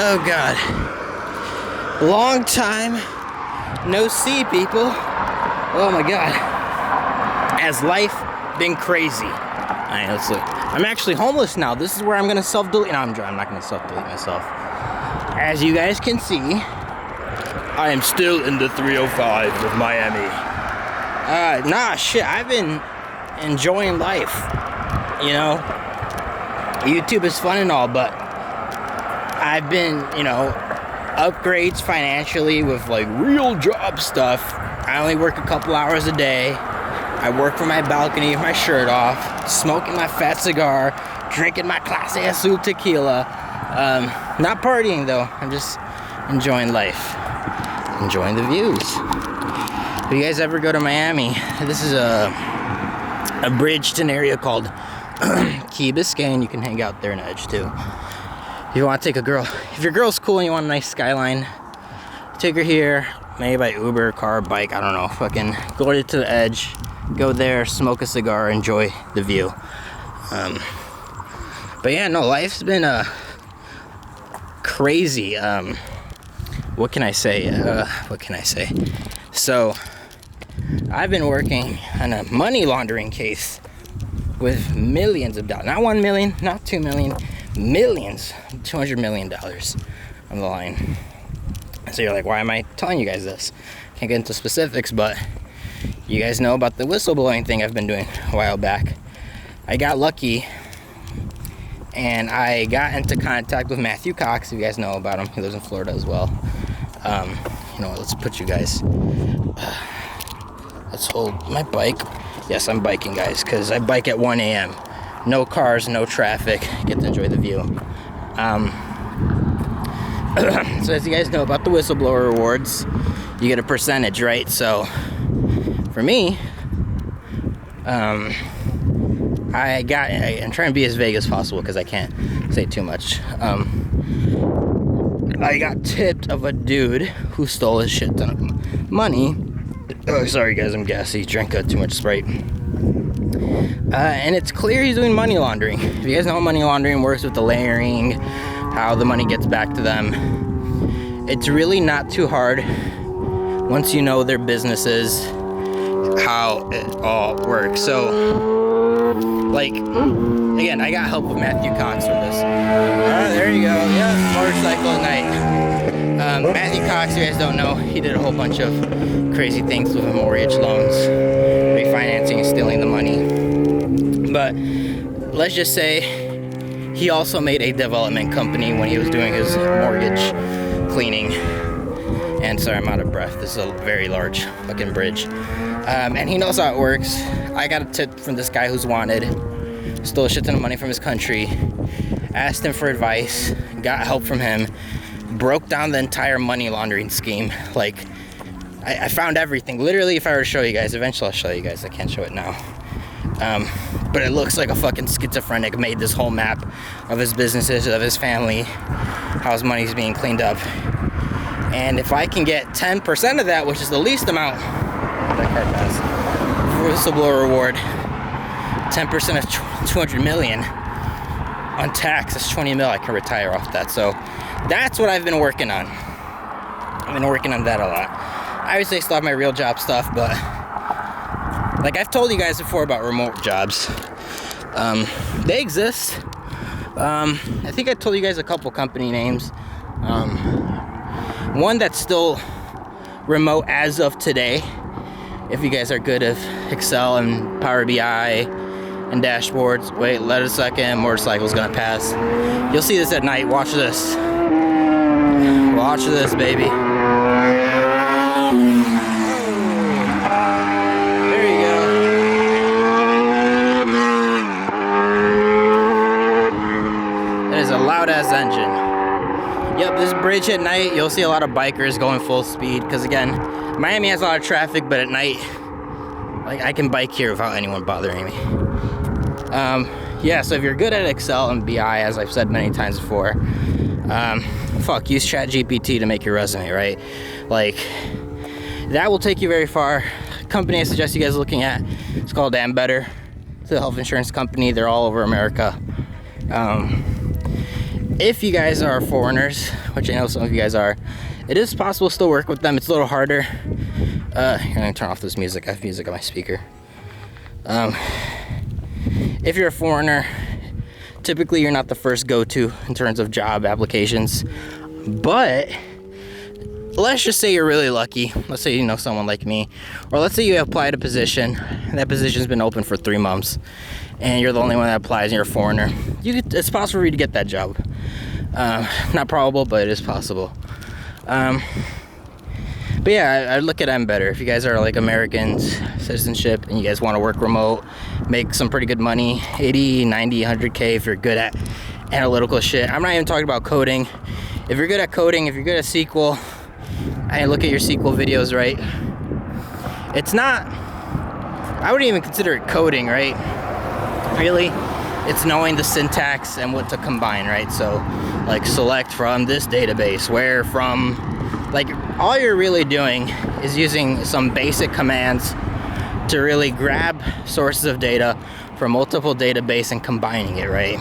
Oh God. Long time no see, people. Oh my God. Has life been crazy? Alright, let's look. I'm actually homeless now. This is where I'm gonna self-delete. No, I'm not gonna self-delete myself. As you guys can see, I am still in the 305 of Miami. Nah, shit, I've been enjoying life. You know, YouTube is fun and all, but I've been, you know, upgrades financially with like real job stuff. I only work a couple hours a day. I work from my balcony with my shirt off, smoking my fat cigar, drinking my Clase Azul tequila. Not partying though, I'm just enjoying life, enjoying the views. If you guys ever go to Miami, this is a bridged an area called Key Biscayne. You can hang out there in Edge too. If you want to take a girl, if your girl's cool and you want a nice skyline, take her here, maybe by Uber, car, bike, I don't know, fucking go to the Edge, go there, smoke a cigar, enjoy the view. But yeah, no, life's been crazy. What can I say? So I've been working on a money laundering case with millions of dollars, not 1 million, not 2 million, millions, $200 million on the line. So you're like, why am I telling you guys this? Can't get into specifics, but you guys know about the whistleblowing thing I've been doing a while back. I got lucky and I got into contact with Matthew Cox. If you guys know about him, he lives in Florida as well. You know what, let's put you guys, let's hold my bike. Yes, I'm biking, guys, because I bike at 1 a.m. No cars, no traffic, get to enjoy the view. So as you guys know about the whistleblower awards, you get a percentage, right? So for me, I'm trying to be as vague as possible because I can't say too much. I got tipped of a dude who stole a shit ton of money. Oh, sorry guys, I'm gassy. Drank too much Sprite. And it's clear he's doing money laundering. If you guys know how money laundering works with the layering, how the money gets back to them, it's really not too hard once you know their businesses, how it all works. So, like, again, I got help with Matthew Cox for this. There you go. Yeah, motorcycle at night. Matthew Cox, if you guys don't know, he did a whole bunch of crazy things with mortgage loans, refinancing and stealing the money. But let's just say he also made a development company when he was doing his mortgage cleaning. And sorry, I'm out of breath. This is a very large fucking bridge. And he knows how it works. I got a tip from this guy who's wanted, stole a shit ton of money from his country, asked him for advice, got help from him, broke down the entire money laundering scheme. Like, I found everything. Literally, if I were to show you guys, eventually I'll show you guys. I can't show it now. But it looks like a fucking schizophrenic made this whole map of his businesses, of his family, how his money's being cleaned up. And if I can get 10% of that, which is the least amount, that card pass, whistleblower reward, 10% of 200 million on tax, that's 20 mil. I can retire off that. So that's what I've been working on. I've been working on that a lot. I obviously still have my real job stuff, but like I've told you guys before about remote jobs. They exist. I think I told you guys a couple company names. One that's still remote as of today, if you guys are good at Excel and Power BI and dashboards. Wait, let a second, motorcycle's gonna pass. You'll see this at night, watch this. Watch this, baby. There you go. That is a loud ass engine. Yep, this bridge at night, you'll see a lot of bikers going full speed, because again, Miami has a lot of traffic, but at night, like, I can bike here without anyone bothering me. Yeah, so if you're good at Excel and BI, as I've said many times before, use ChatGPT to make your resume, right? Like, that will take you very far. Company I suggest you guys are looking at, it's called Better. It's a health insurance company. They're all over America. if you guys are foreigners, which I know some of you guys are, it is possible to still work with them. It's a little harder. I'm gonna turn off this music. I have music on my speaker. If you're a foreigner, typically you're not the first go-to in terms of job applications, but let's just say you're really lucky. Let's say you know someone like me, or let's say you applied a position, and that position's been open for 3 months, and you're the only one that applies and you're a foreigner. It's possible for you to get that job. Not probable, but it is possible. But yeah, I look at them better. If you guys are like Americans, citizenship, and you guys want to work remote, make some pretty good money, 80, 90, 100K if you're good at analytical shit. I'm not even talking about coding. If you're good at coding, if you're good at SQL, I look at your SQL videos, right? It's not, I wouldn't even consider it coding, right? Really, it's knowing the syntax and what to combine, right? So, like select from this database, where from, like all you're really doing is using some basic commands to really grab sources of data from multiple databases and combining it, right?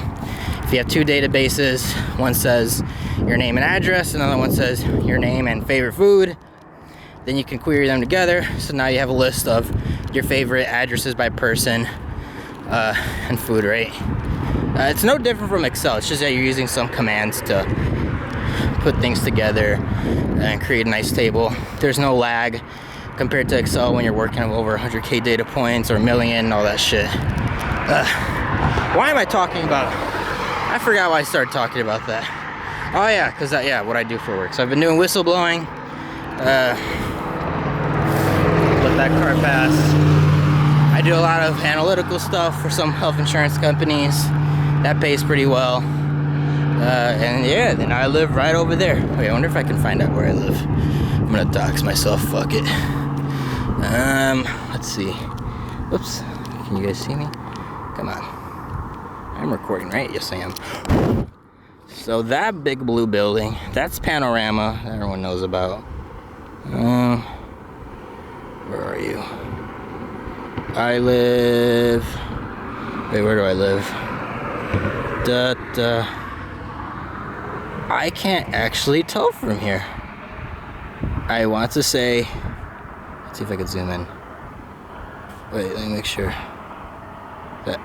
If you have 2 databases, one says your name and address, another one says your name and favorite food, then you can query them together. So now you have a list of your favorite addresses by person and food, right? It's no different from Excel. It's just that you're using some commands to put things together and create a nice table. There's no lag compared to Excel when you're working with over 100K data points or a million, all that shit. Why am I talking about? I forgot why I started talking about that. Oh yeah, because what I do for work. So I've been doing whistleblowing. Let that car pass. I do a lot of analytical stuff for some health insurance companies. That pays pretty well. And yeah, then I live right over there. Wait, I wonder if I can find out where I live. I'm gonna dox myself, fuck it. Let's see. Whoops, can you guys see me? Come on. I'm recording, right? Yes, I am. So that big blue building, that's Panorama, that everyone knows about. Where are you? I live... Wait, where do I live? I can't actually tell from here. I want to say... Let's see if I can zoom in. Wait, let me make sure.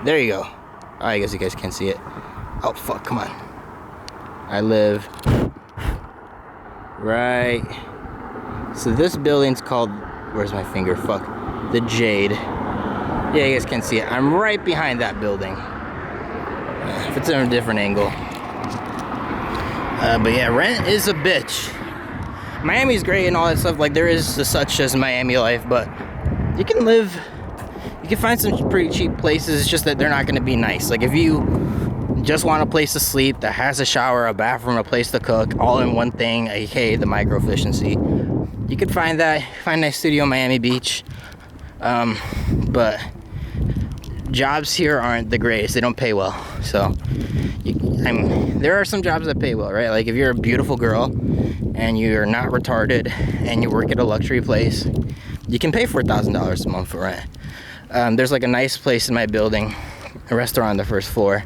There you go. Oh, I guess you guys can't see it. Oh, fuck, come on. I live right... So this building's called... Where's my finger? Fuck. The Jade. Yeah, you guys can't see it. I'm right behind that building. If it's in a different angle. But yeah, rent is a bitch. Miami's great and all that stuff. Like, there is such as Miami life, but you can live... You can find some pretty cheap places. It's just that they're not going to be nice. Like, if you just want a place to sleep that has a shower, a bathroom, a place to cook, all in one thing, aka the micro efficiency, you can find that. Find a nice studio in Miami Beach. But jobs here aren't the greatest. They don't pay well. So there are some jobs that pay well, right? Like if you're a beautiful girl and you're not retarded and you work at a luxury place, you can pay $4,000 a month for rent. There's like a nice place in my building, a restaurant on the first floor.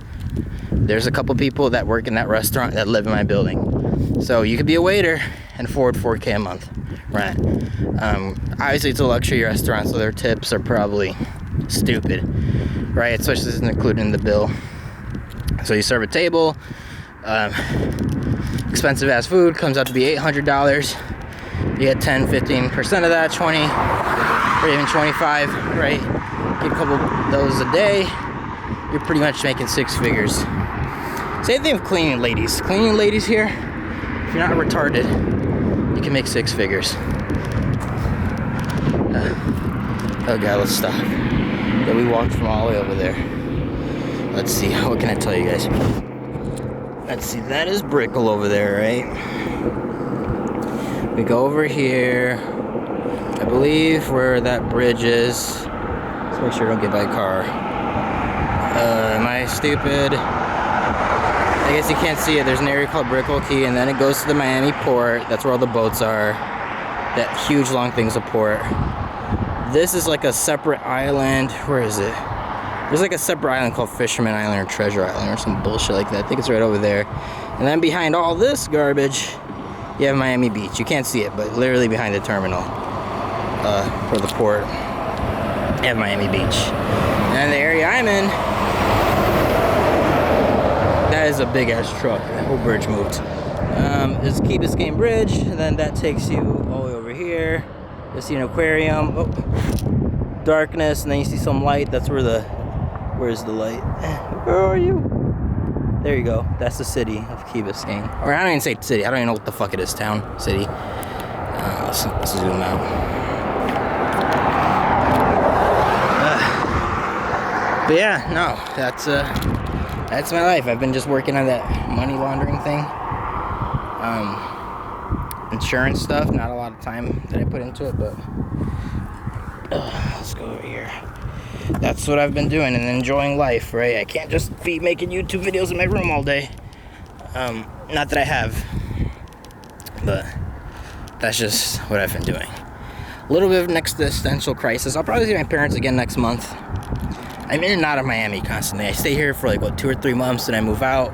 There's a couple people that work in that restaurant that live in my building. So you could be a waiter and afford $4K a month rent. Obviously it's a luxury restaurant, so their tips are probably stupid, right? Especially this isn't included in the bill. So you serve a table, expensive ass food, comes out to be $800. You get 10-15% of that, 20 or even 25, right? Get a couple of those a day, you're pretty much making 6 figures. Same thing with cleaning ladies. Cleaning ladies here, if you're not retarded, you can make 6 figures. Oh god, let's stop. Yeah, we walked from all the way over there. Let's see, what can I tell you guys? Let's see, that is Brickell over there, right? We go over here. I believe where that bridge is. Let's make sure I don't get by a car. Am I stupid? I guess you can't see it. There's an area called Brickell Key, and then it goes to the Miami port. That's where all the boats are. That huge long thing's a port. This is like a separate island. Where is it? There's like a separate island called Fisherman Island or Treasure Island or some bullshit like that. I think it's right over there. And then behind all this garbage, you have Miami Beach. You can't see it, but literally behind the terminal for the port, you have Miami Beach. And the area I'm in, that is a big ass truck. That whole bridge moved. There's Key Biscayne Bridge, and then that takes you all the way over here. You see an aquarium. Oh, darkness, and then you see some light. That's where where's the light? Where are you? There you go. That's the city of Key Biscayne. Or I don't even say city. I don't even know what the fuck it is. Town, city. Let's zoom out. But yeah, no, that's my life. I've been just working on that money laundering thing. Insurance stuff. Not a lot of time that I put into it, but let's go over here. That's what I've been doing and enjoying life, right? I can't just be making YouTube videos in my room all day. Not that I have, but that's just what I've been doing. A little bit of an existential crisis. I'll probably see my parents again next month. I'm in and out of Miami constantly. I stay here for like, 2 or 3 months, then I move out.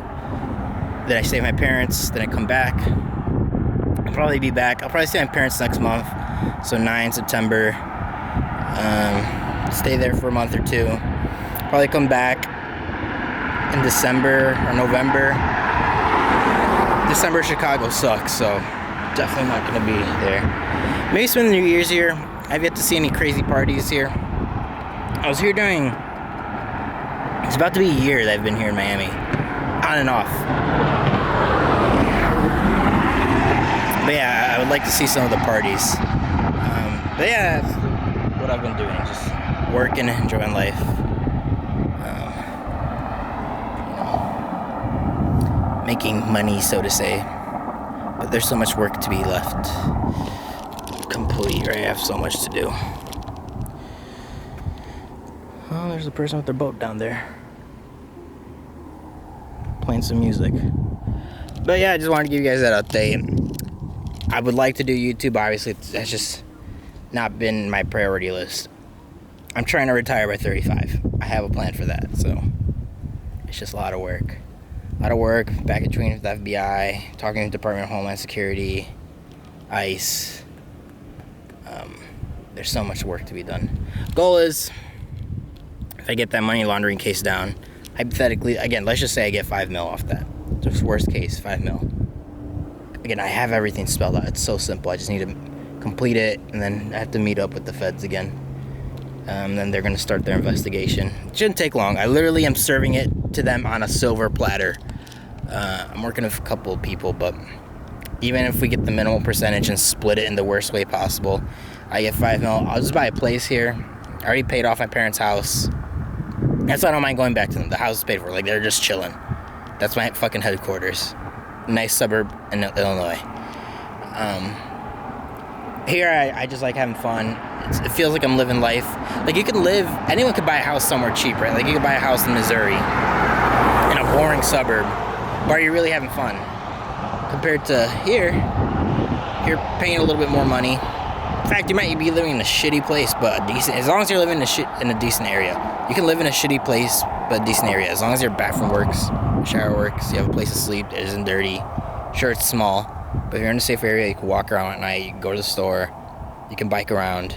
Then I stay with my parents, then I come back. I'll probably be back. I'll probably see my parents next month. So 9 September. Stay there for a month or two. Probably come back in December or November. December, Chicago sucks, so definitely not gonna be there. Maybe spend the New Year's here. I've yet to see any crazy parties here. I was here during, it's about to be a year that I've been here in Miami. On and off. But yeah, I would like to see some of the parties. But yeah, that's what I've been doing. Just working, enjoying life. Making money, so to say. But there's so much work to be left complete, right? I have so much to do. Oh, there's a person with their boat down there. Playing some music. But yeah, I just wanted to give you guys that update. I would like to do YouTube, obviously. That's just not been my priority list. I'm trying to retire by 35. I have a plan for that, so it's just a lot of work. A lot of work, back and training with the FBI, talking to the Department of Homeland Security, ICE. There's so much work to be done. Goal is, if I get that money laundering case down, hypothetically, again, let's just say I get $5 million off that. Just worst case, $5 million. Again, I have everything spelled out. It's so simple. I just need to complete it, and then I have to meet up with the feds again. Then they're going to start their investigation. It shouldn't take long. I literally am serving it to them on a silver platter. I'm working with a couple of people, but even if we get the minimal percentage and split it in the worst way possible, I get $5 million. I'll just buy a place here. I already paid off my parents' house. That's why I don't mind going back to them. The house is paid for. Like, they're just chilling. That's my fucking headquarters. Nice suburb in Illinois. Here, I just like having fun. It feels like I'm living life. Like, you can live, anyone could buy a house somewhere cheap, right? Like, you could buy a house in Missouri, in a boring suburb, but are you really having fun? Compared to here, you're paying a little bit more money. In fact, you might be living in a shitty place, but a decent, as long as you're living in a decent area. You can live in a shitty place, but a decent area. As long as your bathroom works, shower works, you have a place to sleep, it isn't dirty. Sure, it's small, but if you're in a safe area, you can walk around at night, you can go to the store, you can bike around.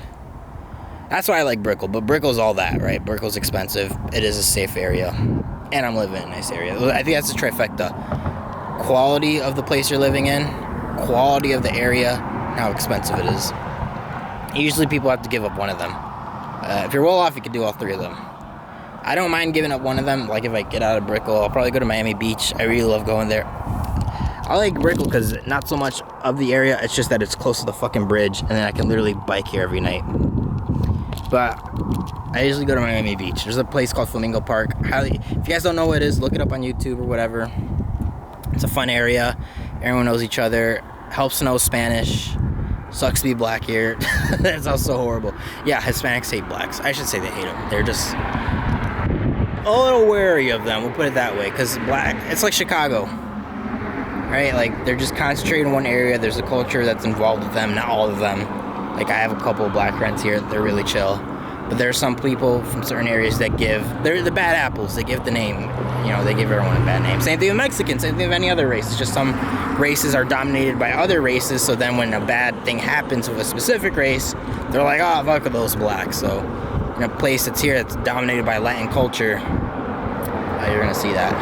That's why I like Brickell, but Brickell's all that, right? Brickell's expensive, it is a safe area, and I'm living in a nice area. I think that's the trifecta. Quality of the place you're living in, quality of the area, and how expensive it is. Usually people have to give up one of them. If you're well off, you can do all three of them. I don't mind giving up one of them. Like, if I get out of Brickell, I'll probably go to Miami Beach. I really love going there. I like Brickell because not so much of the area, it's just that it's close to the fucking bridge, and then I can literally bike here every night. But I usually go to Miami Beach. There's a place called Flamingo Park. If you guys don't know what it is, look it up on YouTube or whatever. It's a fun area. Everyone knows each other. Helps know Spanish. Sucks to be black here. That sounds so horrible. Yeah, Hispanics hate blacks. I should say they hate them. They're just a little wary of them. We'll put it that way. Because black, it's like Chicago. Right? Like, they're just concentrated in one area. There's a culture that's involved with them. Not all of them. Like, I have a couple of black friends here. They're really chill. But there are some people from certain areas that they're the bad apples. They give the name, they give everyone a bad name. Same thing with Mexicans, same thing with any other race. It's just some races are dominated by other races, so then when a bad thing happens with a specific race, they're like, oh, fuck with those blacks. So in a place that's dominated by Latin culture, you're gonna see that.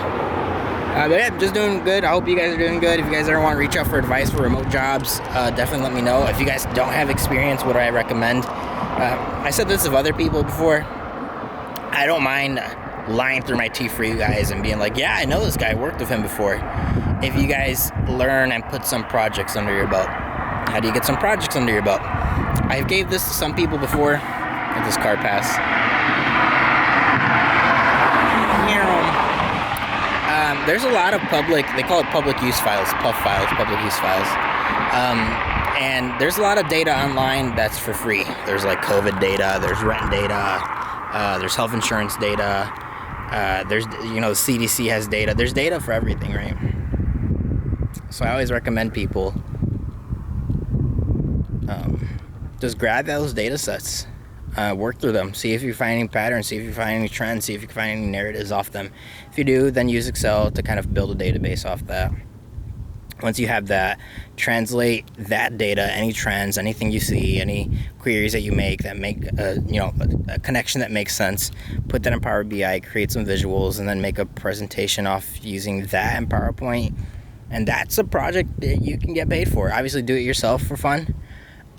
But yeah, just doing good. I hope you guys are doing good. If you guys ever want to reach out for advice for remote jobs, definitely let me know. If you guys don't have experience, what do I recommend? I said this of other people before. I don't mind lying through my teeth for you guys and being like, yeah, I know this guy, I worked with him before. If you guys learn and put some projects under your belt. How do you get some projects under your belt? I gave this to some people before at this car pass. There's a lot of they call it public use files, PUF files, public use files. And there's a lot of data online that's for free. There's like COVID data, there's rent data, there's health insurance data, there's, the CDC has data. There's data for everything, right? So I always recommend people just grab those data sets, work through them, see if you find any patterns, see if you find any trends, see if you can find any narratives off them. If you do, then use Excel to kind of build a database off that. Once you have that, translate that data, any trends, anything you see, any queries that you make that make a connection that makes sense, put that in Power BI, create some visuals, and then make a presentation off using that in PowerPoint. And that's a project that you can get paid for. Obviously, do it yourself for fun.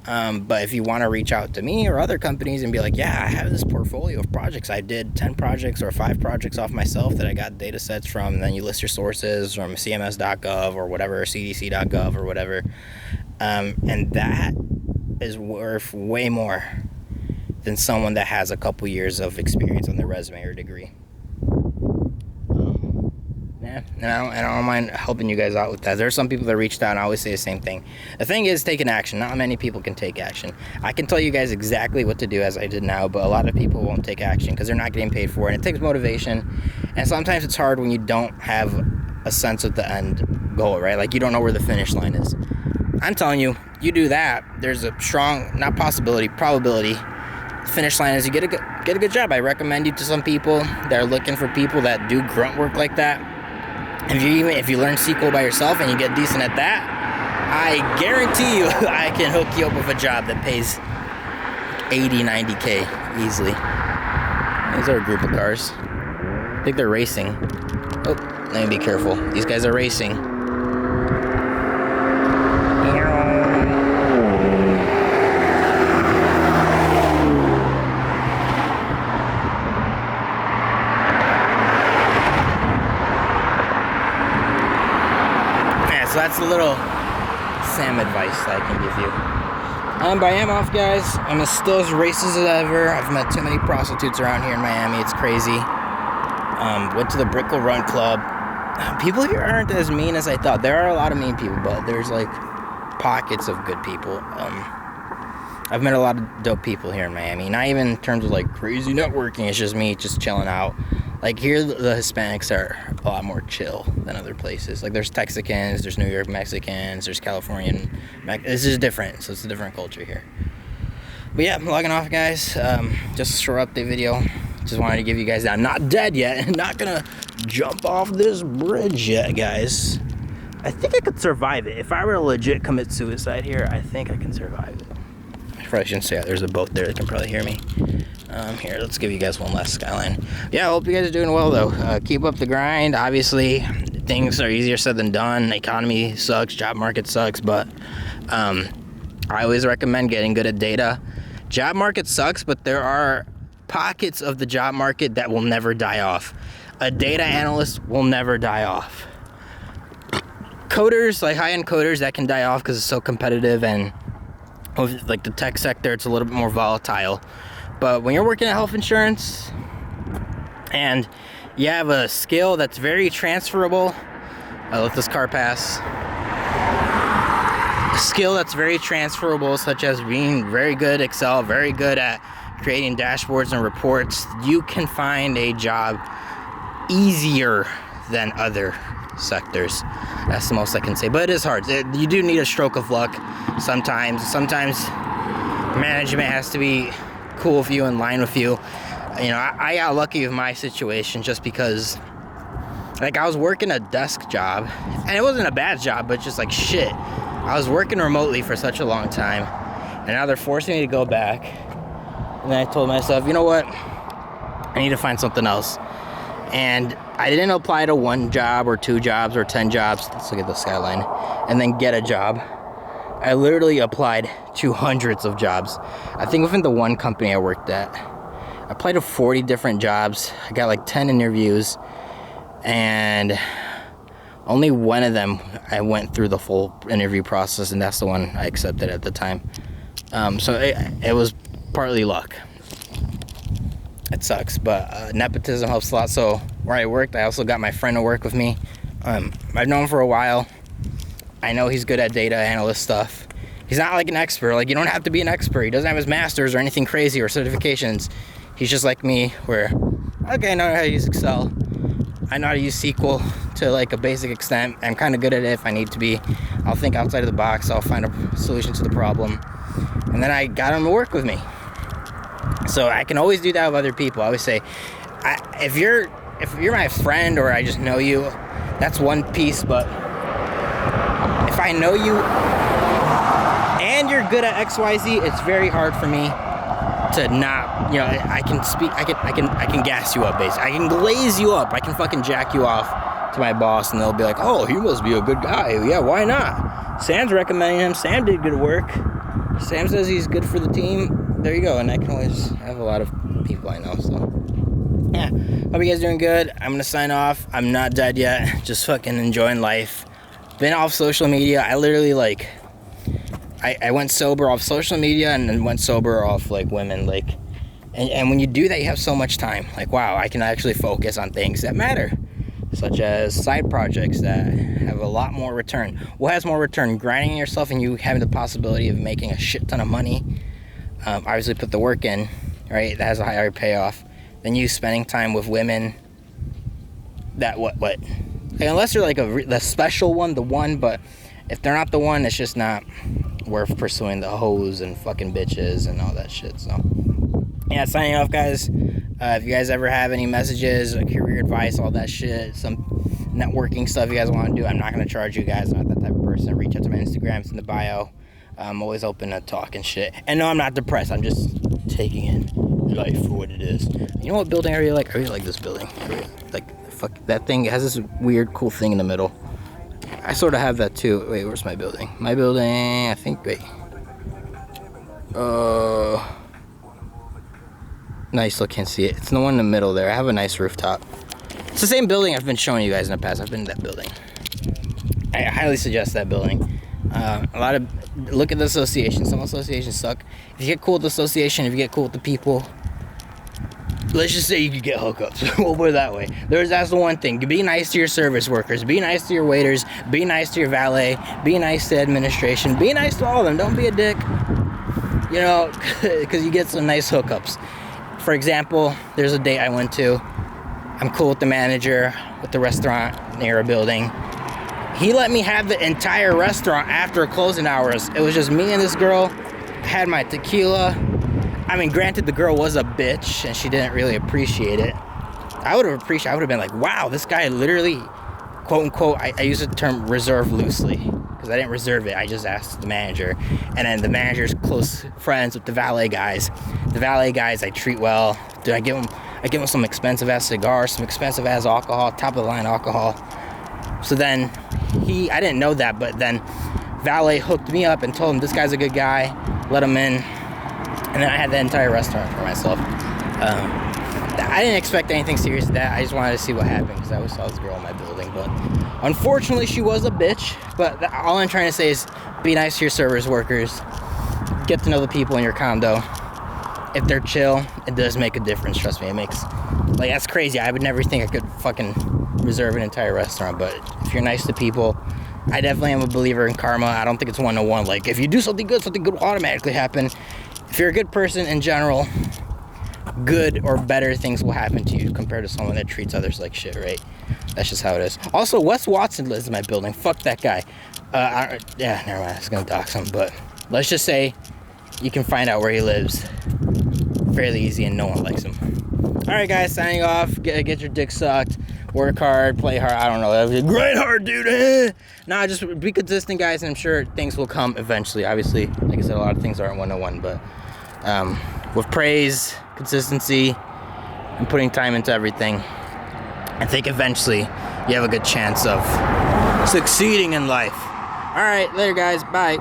But if you want to reach out to me or other companies and be like, yeah, I have this portfolio of projects. I did 10 projects or 5 projects off myself that I got data sets from, and then you list your sources from cms.gov or whatever, cdc.gov or whatever. And that is worth way more than someone that has a couple years of experience on their resume or degree. And I don't mind helping you guys out with that. There are some people that reached out, and I always say the same thing. The thing is taking action. Not many people can take action. I can tell you guys exactly what to do as I did now, but a lot of people won't take action because they're not getting paid for it. And it takes motivation, and sometimes it's hard when you don't have a sense of the end goal, right? Like you don't know where the finish line is. I'm telling you, you do that, there's a strong, not possibility, probability. The finish line is you get a good job. I recommend you to some people that are looking for people that do grunt work like that. If you learn SQL by yourself and you get decent at that, I guarantee you I can hook you up with a job that pays 80, 90K easily. These are a group of cars. I think they're racing. Oh, let me be careful. These guys are racing. So that's a little Sam advice that I can give you. But I am off, guys. I'm still as racist as ever. I've met too many prostitutes around here in Miami. It's crazy. Went to the Brickell Run Club. People here aren't as mean as I thought. There are a lot of mean people, but there's like pockets of good people. I've met a lot of dope people here in Miami. Not even in terms of like crazy networking. It's just me just chilling out. Like here, the Hispanics are a lot more chill than other places. Like there's Texicans, there's New York Mexicans, there's Californian. This is different, so it's a different culture here. But yeah, I'm logging off, guys. Just a short update video. Just wanted to give you guys that. I'm not dead yet. Not gonna jump off this bridge yet, guys. I think I could survive it. If I were to legit commit suicide here, I think I can survive it. I probably shouldn't say that. There's a boat there that can probably hear me. Here, let's give you guys one last skyline. Yeah, I hope you guys are doing well, though. Keep up the grind. Obviously, things are easier said than done. The economy sucks. Job market sucks. But I always recommend getting good at data. Job market sucks, but there are pockets of the job market that will never die off. A data analyst will never die off. Coders, like high-end coders, that can die off because it's so competitive, and like the tech sector, it's a little bit more volatile. But when you're working at health insurance and you have a skill that's very transferable, let this car pass. A skill that's very transferable, such as being very good at Excel, very good at creating dashboards and reports, you can find a job easier than other sectors. That's the most I can say, but it is hard. You do need a stroke of luck sometimes. Management has to be cool with you, in line with you. You know, I got lucky with my situation just because, like, I was working a desk job, and it wasn't a bad job, but just like shit. I was working remotely for such a long time, and now they're forcing me to go back. And then I told myself, you know what? I need to find something else. And I didn't apply to 1 job or 2 jobs or 10 jobs. Let's look at the skyline. And then get a job. I literally applied to hundreds of jobs. I think within the one company I worked at, I applied to 40 different jobs. I got like 10 interviews, and only one of them I went through the full interview process, and that's the one I accepted at the time. So it was partly luck. It sucks, but nepotism helps a lot. So where I worked, I also got my friend to work with me. I've known him for a while. I know he's good at data analyst stuff. He's not like an expert. Like, you don't have to be an expert. He doesn't have his master's or anything crazy or certifications. He's just like me, where, okay, I know how to use Excel. I know how to use SQL to like a basic extent. I'm kind of good at it if I need to be. I'll think outside of the box. I'll find a solution to the problem. And then I got him to work with me. So I can always do that with other people. I always say, if you're my friend or I just know you, that's one piece. But if I know you and you're good at XYZ, it's very hard for me to not, you know, I can gas you up, basically. I can glaze you up. I can fucking jack you off to my boss, and they'll be like, oh, he must be a good guy. Yeah, why not? Sam's recommending him. Sam did good work. Sam says he's good for the team. There you go. And I can always have a lot of people I know, so yeah. Hope you guys doing good. I'm gonna sign off. I'm not dead yet. Just fucking enjoying life. Been off social media. I literally, like, I went sober off social media and then went sober off, like, women, like, and when you do that, you have so much time. Like, wow, I can actually focus on things that matter, such as side projects that have a lot more return. What has more return? Grinding yourself and you having the possibility of making a shit ton of money. Obviously put the work in, right? That has a higher payoff than you spending time with women that what? Like, unless you're like the special one, the one, but if they're not the one, it's just not worth pursuing the hoes and fucking bitches and all that shit. So yeah, signing off, guys. If you guys ever have any messages, career advice, all that shit, some networking stuff you guys want to do, I'm not going to charge you guys. I'm not that type of person. Reach out to my Instagram. It's in the bio. I'm always open to talk and shit. And no, I'm not depressed. I'm just taking in life for what it is. You know what building I really like? I really like this building. Like, fuck, that thing has this weird, cool thing in the middle. I sort of have that too. Wait, where's my building? My building, I think, wait. Nice, look, can't see it. It's the one in the middle there. I have a nice rooftop. It's the same building I've been showing you guys in the past. I've been in that building. I highly suggest that building. Look at the association. Some associations suck. If you get cool with the association, if you get cool with the people, let's just say you could get hookups. We'll put it that way. That's the one thing. Be nice to your service workers. Be nice to your waiters. Be nice to your valet. Be nice to administration. Be nice to all of them. Don't be a dick. You know, because you get some nice hookups. For example, there's a date I went to. I'm cool with the manager with the restaurant near a building. He let me have the entire restaurant after closing hours. It was just me and this girl. I had my tequila. I mean, granted, the girl was a bitch and she didn't really appreciate it. I would have been like, wow, this guy literally, quote unquote, I use the term reserve loosely because I didn't reserve it. I just asked the manager. And then the manager's close friends with the valet guys. The valet guys I treat well. I give them some expensive ass cigars, some expensive ass alcohol, top of the line alcohol. So then I didn't know that, but then valet hooked me up and told him this guy's a good guy, let him in, and then I had the entire restaurant for myself. I didn't expect anything serious to that. I just wanted to see what happened because I always saw this girl in my building, but unfortunately she was a bitch. But all I'm trying to say is be nice to your service workers, get to know the people in your condo. If they're chill, it does make a difference, trust me. It makes, like, that's crazy. I would never think I could fucking reserve an entire restaurant, but if you're nice to people, I definitely am a believer in karma. I don't think it's one-to-one. Like, if you do something good will automatically happen. If you're a good person in general, good or better things will happen to you compared to someone that treats others like shit, right? That's just how it is. Also, Wes Watson lives in my building. Fuck that guy. Yeah, never mind. I was gonna dox him, but let's just say you can find out where he lives fairly easy and no one likes them. All right, guys, signing off. Get your dick sucked. Work hard, play hard. I don't know. That was a great hard, dude. Nah, just be consistent, guys, and I'm sure things will come eventually. Obviously, like I said, a lot of things aren't 101, but with praise, consistency, and putting time into everything, I think eventually you have a good chance of succeeding in life. All right, later, guys. Bye.